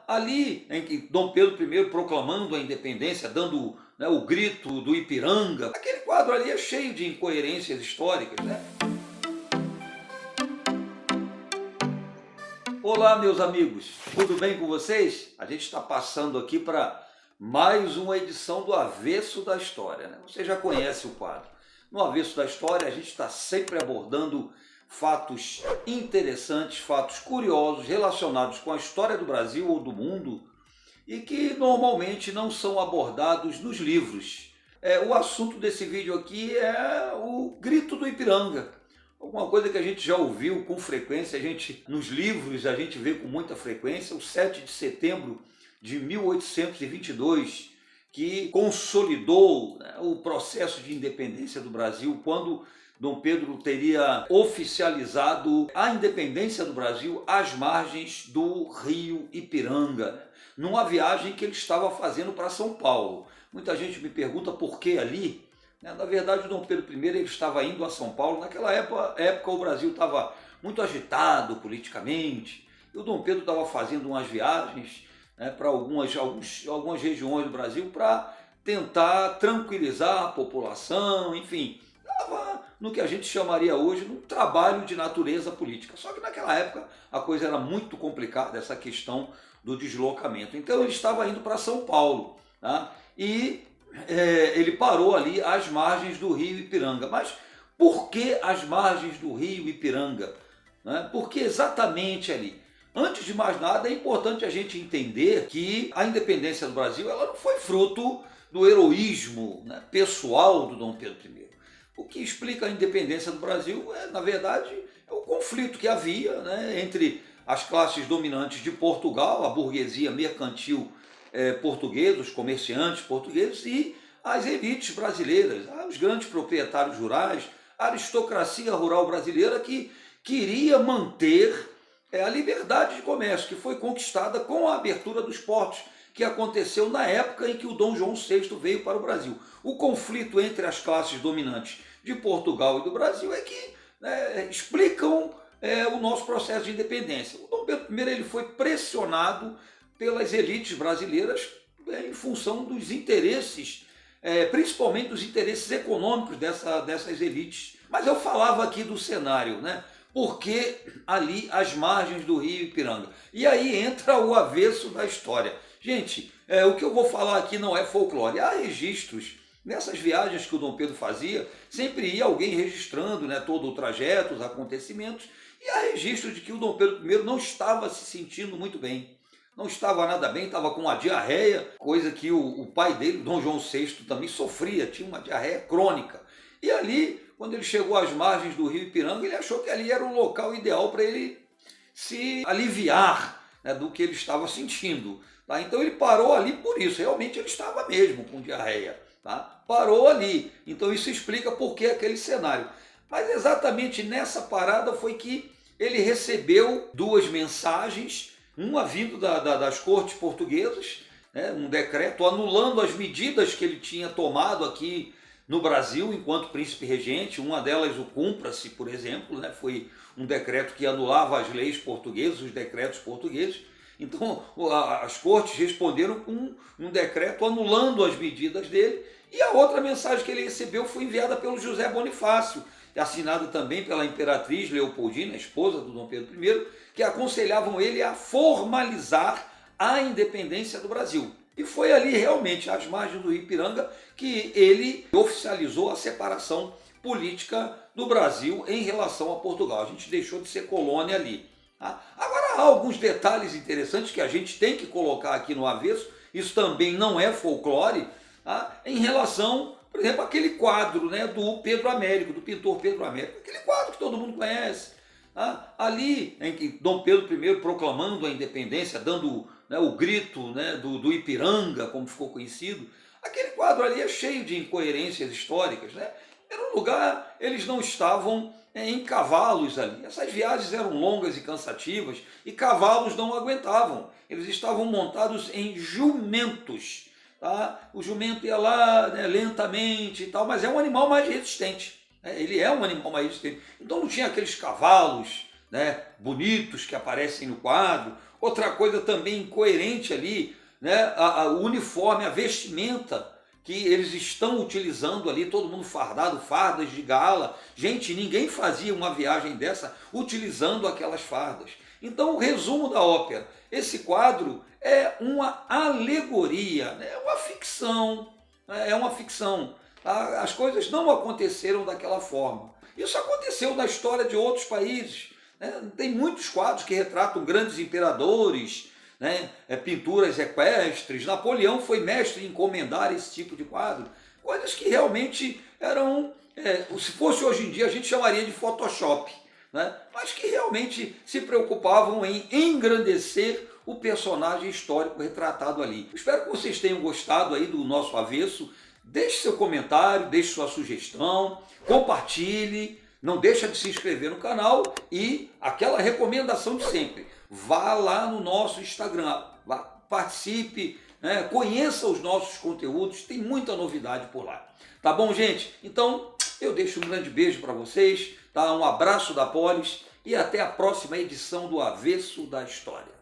Ali em que Dom Pedro I proclamando a independência, dando, né, o grito do Ipiranga, aquele quadro ali é cheio de incoerências históricas, né? Olá, meus amigos, tudo bem com vocês? A gente está passando aqui para mais uma edição do Avesso da História, né? Você já conhece o quadro. No Avesso da História, a gente está sempre abordando fatos interessantes, fatos curiosos relacionados com a história do Brasil ou do mundo e que normalmente não são abordados nos livros. O assunto desse vídeo aqui é o grito do Ipiranga. Alguma coisa que a gente já ouviu com frequência, nos livros a gente vê com muita frequência, o 7 de setembro de 1822, que consolidou, né, o processo de independência do Brasil, quando Dom Pedro teria oficializado a independência do Brasil às margens do rio Ipiranga, numa viagem que ele estava fazendo para São Paulo. Muita gente me pergunta por que ali. Na verdade, o Dom Pedro I ele estava indo a São Paulo. Naquela época o Brasil estava muito agitado politicamente, e o Dom Pedro estava fazendo umas viagens, né, para algumas regiões do Brasil para tentar tranquilizar a população, enfim, estava no que a gente chamaria hoje de um trabalho de natureza política. Só que naquela época a coisa era muito complicada, essa questão do deslocamento. Então ele estava indo para São Paulo, tá? E ele parou ali às margens do rio Ipiranga. Mas por que às margens do rio Ipiranga? Né? Por que exatamente ali? Antes de mais nada, é importante a gente entender que a independência do Brasil ela não foi fruto do heroísmo, né, pessoal do Dom Pedro I. O que explica a independência do Brasil na verdade, é o conflito que havia, né, entre as classes dominantes de Portugal, a burguesia mercantil portuguesa, os comerciantes portugueses e as elites brasileiras, os grandes proprietários rurais, a aristocracia rural brasileira que queria manter a liberdade de comércio, que foi conquistada com a abertura dos portos, que aconteceu na época em que o Dom João VI veio para o Brasil. O conflito entre as classes dominantes de Portugal e do Brasil é que, né, explicam o nosso processo de independência. O Dom Pedro I ele foi pressionado pelas elites brasileiras em função dos interesses, principalmente dos interesses econômicos dessas elites. Mas eu falava aqui do cenário, né? Porque ali às margens do rio Ipiranga. E aí entra o avesso da história. Gente, o que eu vou falar aqui não é folclore. Há registros nessas viagens que o Dom Pedro fazia, sempre ia alguém registrando, né, todo o trajeto, os acontecimentos, e há registros de que o Dom Pedro I não estava se sentindo muito bem. Não estava nada bem, estava com uma diarreia, coisa que o pai dele, Dom João VI, também sofria, tinha uma diarreia crônica. E ali, quando ele chegou às margens do rio Ipiranga, ele achou que ali era o local ideal para ele se aliviar, né, do que ele estava sentindo. Tá? Então ele parou ali por isso, realmente ele estava mesmo com diarreia. Tá? Parou ali, então isso explica por que aquele cenário. Mas exatamente nessa parada foi que ele recebeu duas mensagens, uma vindo das cortes portuguesas, né, um decreto anulando as medidas que ele tinha tomado aqui no Brasil enquanto príncipe regente. Uma delas, o Cumpra-se, por exemplo, né, foi um decreto que anulava as leis portuguesas, os decretos portugueses. Então as cortes responderam com um decreto anulando as medidas dele. E a outra mensagem que ele recebeu foi enviada pelo José Bonifácio, assinada também pela imperatriz Leopoldina, esposa do Dom Pedro I, que aconselhavam ele a formalizar a independência do Brasil. E foi ali realmente, às margens do rio Ipiranga, que ele oficializou a separação política do Brasil em relação a Portugal. A gente deixou de ser colônia ali. Tá? Agora há alguns detalhes interessantes que a gente tem que colocar aqui no avesso, isso também não é folclore, tá? Em relação, por exemplo, aquele quadro, né, do Pedro Américo, do pintor Pedro Américo, aquele quadro que todo mundo conhece. Tá? Ali em que Dom Pedro I proclamando a independência, dando, né, o grito, né, do Ipiranga, como ficou conhecido, aquele quadro ali é cheio de incoerências históricas. Né? Em um lugar, eles não estavam em cavalos ali. Essas viagens eram longas e cansativas e cavalos não aguentavam. Eles estavam montados em jumentos. Tá? O jumento ia lá, né, lentamente e tal, mas é um animal mais resistente. Ele é um animal mais resistente. Então não tinha aqueles cavalos, né, bonitos que aparecem no quadro, Outra coisa também incoerente ali, né? O uniforme, a vestimenta que eles estão utilizando ali, todo mundo fardado, fardas de gala. Gente, ninguém fazia uma viagem dessa utilizando aquelas fardas. Então, o resumo da ópera, esse quadro é uma alegoria, né? É uma ficção, né? É uma ficção. Tá? As coisas não aconteceram daquela forma. Isso aconteceu na história de outros países. Né? Tem muitos quadros que retratam grandes imperadores, né? Pinturas equestres. Napoleão foi mestre em encomendar esse tipo de quadro. Coisas que realmente eram, se fosse hoje em dia, a gente chamaria de Photoshop, né? Mas que realmente se preocupavam em engrandecer o personagem histórico retratado ali. Espero que vocês tenham gostado aí do nosso avesso. Deixe seu comentário, deixe sua sugestão, compartilhe, não deixa de se inscrever no canal e aquela recomendação de sempre. Vá lá no nosso Instagram, participe, né? Conheça os nossos conteúdos, tem muita novidade por lá. Tá bom, gente? Então, eu deixo um grande beijo para vocês, tá? Um abraço da Polis e até a próxima edição do Avesso da História.